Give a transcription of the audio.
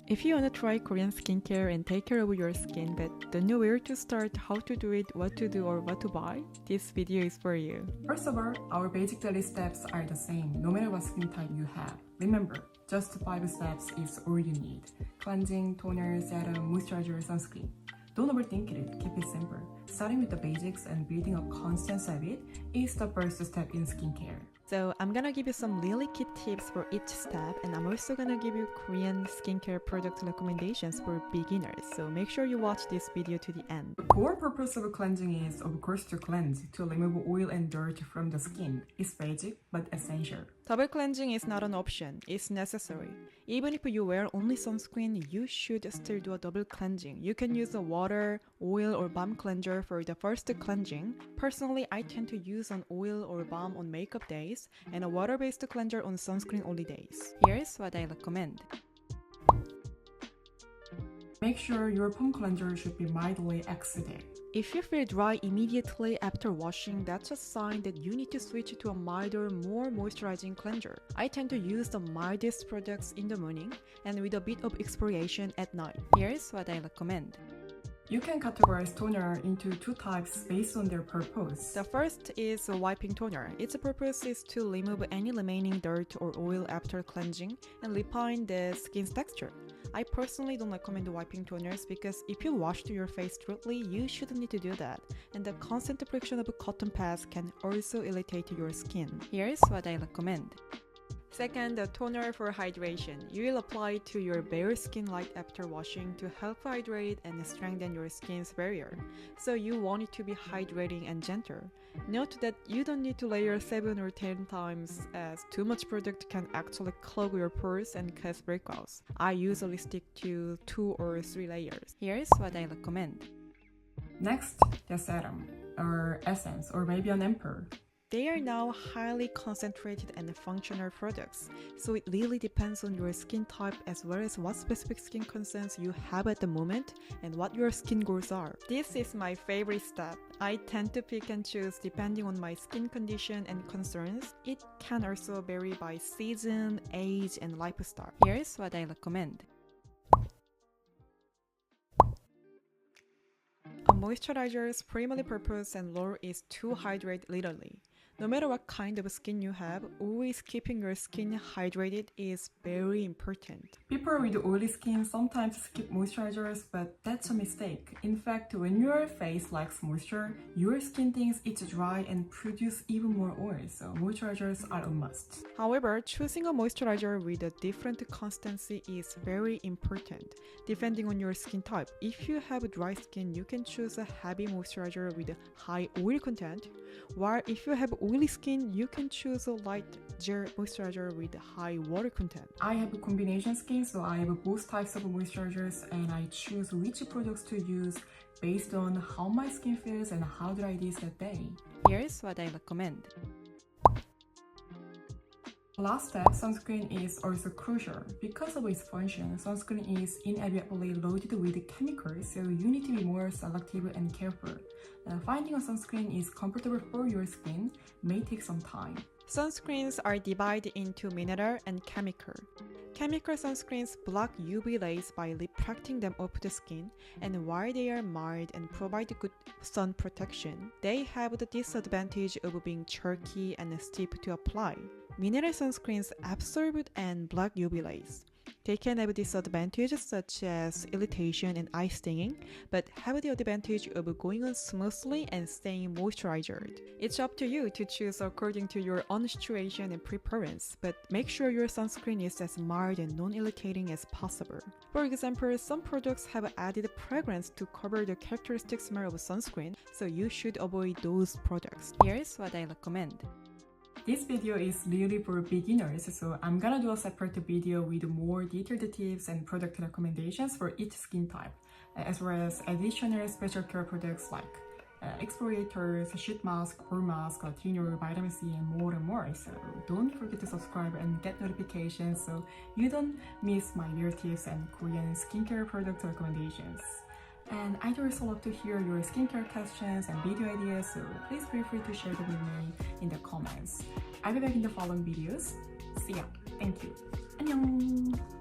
If you want to try Korean skincare and take care of your skin but don't know where to start, how to do it, what to do or what to buy, this video is for you. First of all, our basic daily steps are the same no matter what skin type you have. Remember, just 5 steps is all you need. Cleansing, toner, serum, moisturizer, sunscreen. Don't overthink it, keep it simple. Starting with the basics and building a constant habit is the first step in skincare. So I'm gonna give you some really key tips for each step, and I'm also gonna give you Korean skincare product recommendations for beginners. So make sure you watch this video to the end. The core purpose of cleansing is, of course, to cleanse, to remove oil and dirt from the skin. It's basic but essential. Double cleansing is not an option, it's necessary. Even if you wear only sunscreen, you should still do a double cleansing. You can use a water, oil, or balm cleanser for the first cleansing. Personally, I tend to use an oil or balm on makeup days and a water-based cleanser on sunscreen only days. Here's what I recommend. Make sure your foam cleanser should be mildly acidic. If you feel dry immediately after washing, that's a sign that you need to switch to a milder, more moisturizing cleanser. I tend to use the mildest products in the morning and with a bit of exfoliation at night. Here's what I recommend. You can categorize toner into 2 types based on their purpose. The first is a wiping toner. Its purpose is to remove any remaining dirt or oil after cleansing and refine the skin's texture. I personally don't recommend wiping toners because if you wash your face thoroughly, you shouldn't need to do that. And the constant friction of cotton pads can also irritate your skin. Here's what I recommend. Second, the toner for hydration. You will apply it to your bare skin right after washing to help hydrate and strengthen your skin's barrier. So you want it to be hydrating and gentle. Note that you don't need to layer 7 or 10 times as too much product can actually clog your pores and cause breakouts. I usually stick to 2 or 3 layers. Here's what I recommend. Next, the serum, or essence, or maybe an ampoule. They are now highly concentrated and functional products, so it really depends on your skin type as well as what specific skin concerns you have at the moment and what your skin goals are. This is my favorite step. I tend to pick and choose depending on my skin condition and concerns. It can also vary by season, age, and lifestyle. Here's what I recommend. A moisturizer's primary purpose and role is to hydrate literally. No matter what kind of skin you have, always keeping your skin hydrated is very important. People with oily skin sometimes skip moisturizers, but that's a mistake. In fact, when your face lacks moisture, your skin thinks it's dry and produces even more oil, so moisturizers are a must. However, choosing a moisturizer with a different consistency is very important, depending on your skin type. If you have dry skin, you can choose a heavy moisturizer with a high oil content, while if you have oily skin, you can choose a light gel moisturizer with high water content. I have a combination skin, so I have both types of moisturizers and I choose which products to use based on how my skin feels and how dry it is that day. Here's what I recommend. Last step, sunscreen is also crucial. Because of its function, sunscreen is inevitably loaded with chemicals, so you need to be more selective and careful. Finding a sunscreen is comfortable for your skin may take some time. Sunscreens are divided into mineral and chemical. Chemical sunscreens block UV rays by refracting them off the skin, and while they are mild and provide good sun protection, they have the disadvantage of being chalky and stiff to apply. Mineral sunscreens absorb and block UV rays. They can have disadvantages such as irritation and eye stinging, but have the advantage of going on smoothly and staying moisturized. It's up to you to choose according to your own situation and preference, but make sure your sunscreen is as mild and non-irritating as possible. For example, some products have added fragrance to cover the characteristic smell of sunscreen, so you should avoid those products. Here's what I recommend. This video is really for beginners, so I'm gonna do a separate video with more detailed tips and product recommendations for each skin type, as well as additional special care products like exfoliators, sheet mask, pore mask, thinner, vitamin C, and more. So don't forget to subscribe and get notifications so you don't miss my real tips and Korean skincare product recommendations. And I'd also love to hear your skincare questions and video ideas, so please feel free to share them with me in the comments. I'll be back in the following videos. See ya. Thank you. 안녕.